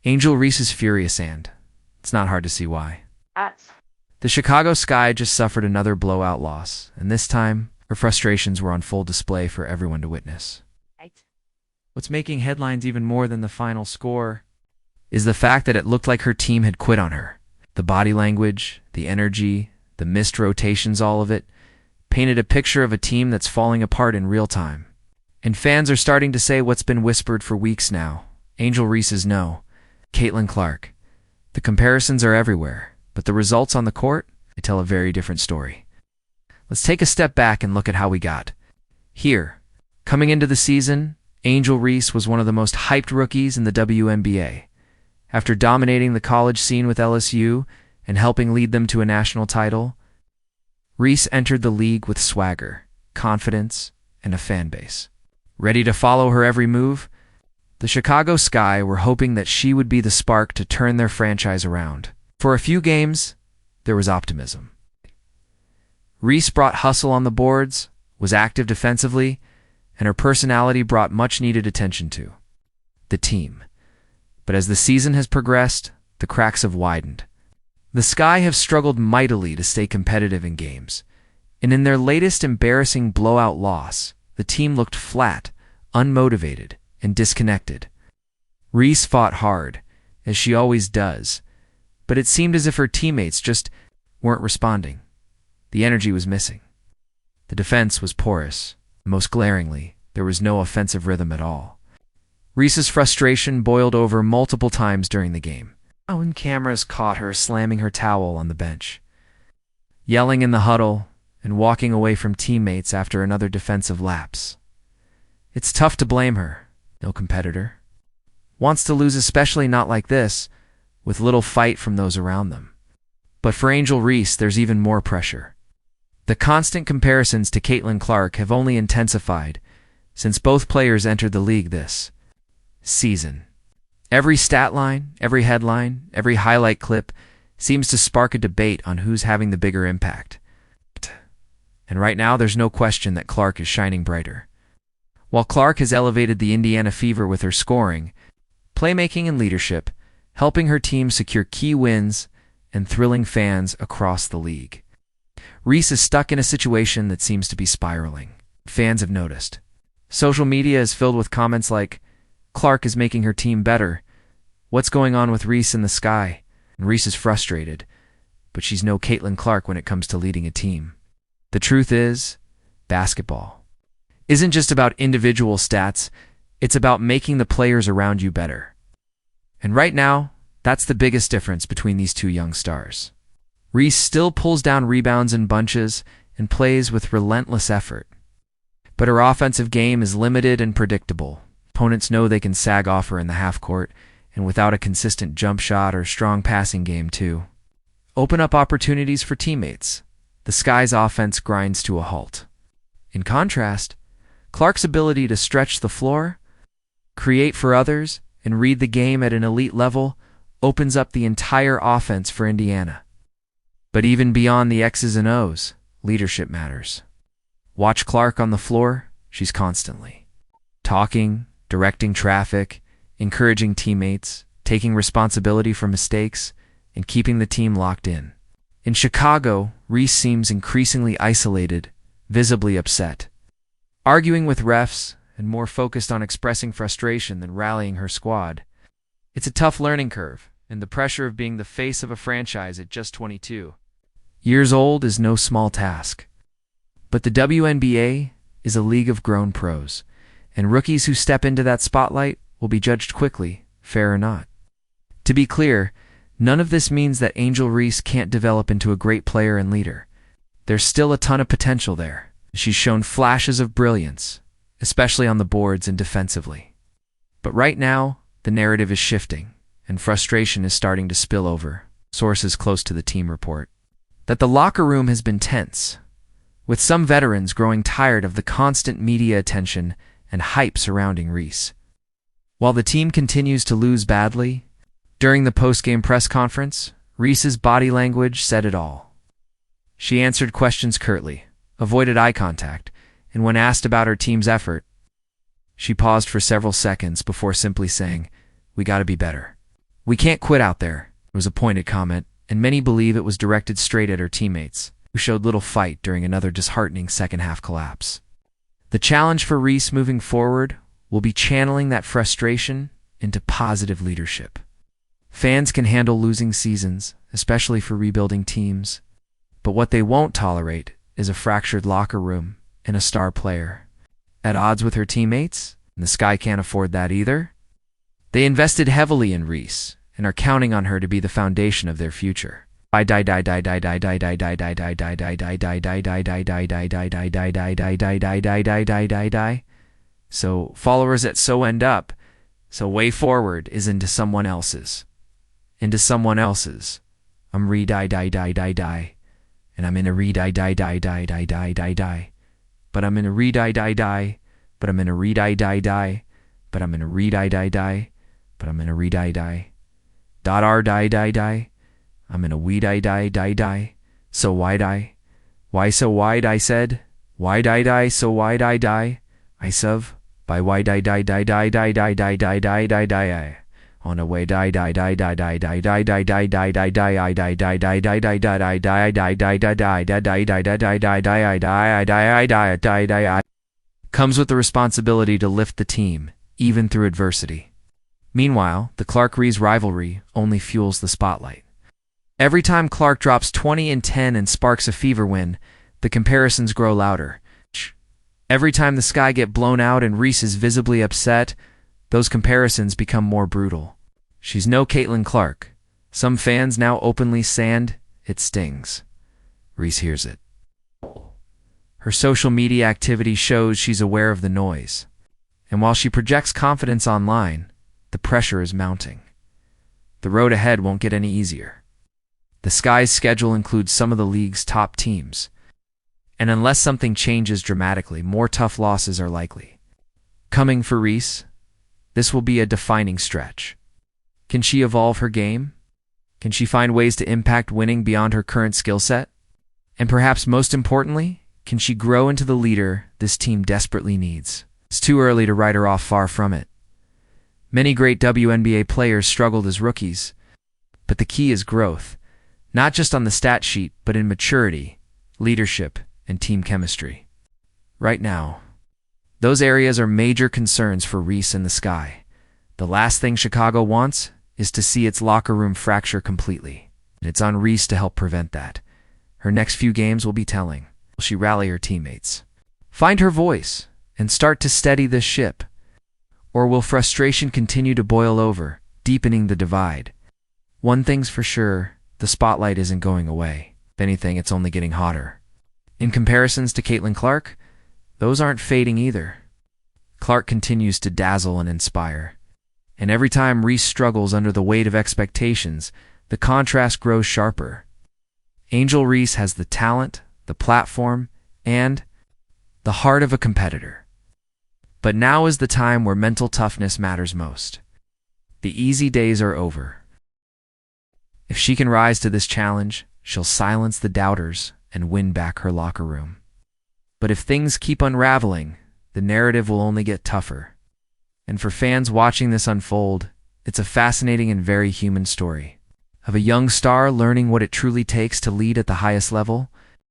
Angel Reese is furious, and it's not hard to see why. That's The Chicago Sky just suffered another blowout loss, and this time, her frustrations were on full display for everyone to witness. right. What's making headlines even more than the final score is the fact that it looked like her team had quit on her. The body language, the energy, the missed rotations, all of it, painted a picture of a team that's falling apart in real time. And fans are starting to say what's been whispered for weeks now. Angel Reese's no. Caitlin Clark. The comparisons are everywhere, but the results on the court, they tell a very different story. Let's take a step back and look at how we got here. Coming into the season, Angel Reese was one of the most hyped rookies in the WNBA. After dominating the college scene with LSU and helping lead them to a national title, Reese entered the league with swagger, confidence, and a fan base. Ready to follow her every move, the Chicago Sky were hoping that she would be the spark to turn their franchise around. For a few games, there was optimism. Reese brought hustle on the boards, was active defensively, and her personality brought much-needed attention to the team. But as the season has progressed, the cracks have widened. The Sky have struggled mightily to stay competitive in games, and in their latest embarrassing blowout loss, the team looked flat, unmotivated, and disconnected. Reese fought hard, as she always does, but it seemed as if her teammates just weren't responding. The energy was missing. The defense was porous. Most glaringly, there was no offensive rhythm at all. Reese's frustration boiled over multiple times during the game. When cameras caught her slamming her towel on the bench, yelling in the huddle, and walking away from teammates after another defensive lapse. It's tough to blame her. No competitor wants to lose, especially not like this, with little fight from those around them. But for Angel Reese, there's even more pressure. The constant comparisons to Caitlin Clark have only intensified since both players entered the league this season. Every stat line, every headline, every highlight clip seems to spark a debate on who's having the bigger impact. And right now, there's no question that Clark is shining brighter. While Clark has elevated the Indiana Fever with her scoring, playmaking, and leadership, helping her team secure key wins and thrilling fans across the league. Reese is stuck in a situation that seems to be spiraling. Fans have noticed. Social media is filled with comments like, "Clark is making her team better. What's going on with Reese in the Sky?" And Reese is frustrated, but she's no Caitlin Clark when it comes to leading a team. The truth is, basketball isn't just about individual stats, it's about making the players around you better. And right now, that's the biggest difference between these two young stars. Reese still pulls down rebounds in bunches and plays with relentless effort. But her offensive game is limited and predictable. Opponents know they can sag off her in the half court, and without a consistent jump shot or strong passing game too. Open up opportunities for teammates. The Sky's offense grinds to a halt. In contrast, Clark's ability to stretch the floor, create for others, and read the game at an elite level opens up the entire offense for Indiana. But even beyond the X's and O's, leadership matters. Watch Clark on the floor, she's constantly talking, directing traffic, encouraging teammates, taking responsibility for mistakes, and keeping the team locked in. In Chicago, Reese seems increasingly isolated, visibly upset, arguing with refs and more focused on expressing frustration than rallying her squad. It's a tough learning curve, and the pressure of being the face of a franchise at just 22 years old is no small task. But the WNBA is a league of grown pros, and rookies who step into that spotlight will be judged quickly, fair or not. To be clear, none of this means that Angel Reese can't develop into a great player and leader. There's still a ton of potential there. She's shown flashes of brilliance, especially on the boards and defensively. But right now, the narrative is shifting, and frustration is starting to spill over. Sources close to the team report that the locker room has been tense, with some veterans growing tired of the constant media attention and hype surrounding Reese. While the team continues to lose badly, during the post-game press conference, Reese's body language said it all. She answered questions curtly, avoided eye contact, and when asked about her team's effort, she paused for several seconds before simply saying, "We gotta be better." "We can't quit out there," was a pointed comment, and many believe it was directed straight at her teammates, who showed little fight during another disheartening second-half collapse. The challenge for Reese moving forward will be channeling that frustration into positive leadership. Fans can handle losing seasons, especially for rebuilding teams, but what they won't tolerate is a fractured locker room and a star player at odds with her teammates, and the Sky can't afford that either. They invested heavily in Reese and are counting on her to be the foundation of their future. So followers at So End Up, so way forward is into someone else's. Into someone else's. I'm re-die-die-die-die-die. And I'm in a re-die-die-die-die-die-die-die-die. But I'm in a re-die-die-die. But I'm in a re-die-die-die. But I'm in a re-die-die-die. But I'm in a re-die-die. .r-die-die-die. I'm in a we-die-die-die-die. So why-die? Why so wide, I said? Why-die-die, so why-die-die? I sov. By why-die-die-die-die-die-die-die-die-die-die. On a way comes with the responsibility to lift the team, even through adversity. Meanwhile, the Clark-Reese rivalry only fuels the spotlight. Every time Clark drops 20 and 10 and sparks a fever win, the comparisons grow louder. Every time the Sky get blown out and Reese is visibly upset, those comparisons become more brutal. She's no Caitlin Clark. Some fans now openly sand, it stings. Reese hears it. Her social media activity shows she's aware of the noise. And while she projects confidence online, the pressure is mounting. The road ahead won't get any easier. The Sky's schedule includes some of the league's top teams. And unless something changes dramatically, more tough losses are likely. Coming for Reese, this will be a defining stretch. Can she evolve her game? Can she find ways to impact winning beyond her current skill set? And perhaps most importantly, can she grow into the leader this team desperately needs? It's too early to write her off, far from it. Many great WNBA players struggled as rookies, but the key is growth, not just on the stat sheet, but in maturity, leadership, and team chemistry. Right now, those areas are major concerns for Reese and the Sky. The last thing Chicago wants is to see its locker room fracture completely, and it's on Reese to help prevent that. Her next few games will be telling. Will she rally her teammates, find her voice, and start to steady this ship? Or will frustration continue to boil over, deepening the divide? One thing's for sure, the spotlight isn't going away. If anything, it's only getting hotter. In comparisons to Caitlin Clark, those aren't fading either. Clark continues to dazzle and inspire. And every time Reese struggles under the weight of expectations, the contrast grows sharper. Angel Reese has the talent, the platform, and the heart of a competitor. But now is the time where mental toughness matters most. The easy days are over. If she can rise to this challenge, she'll silence the doubters and win back her locker room. But if things keep unraveling, the narrative will only get tougher. And for fans watching this unfold, it's a fascinating and very human story of a young star learning what it truly takes to lead at the highest level,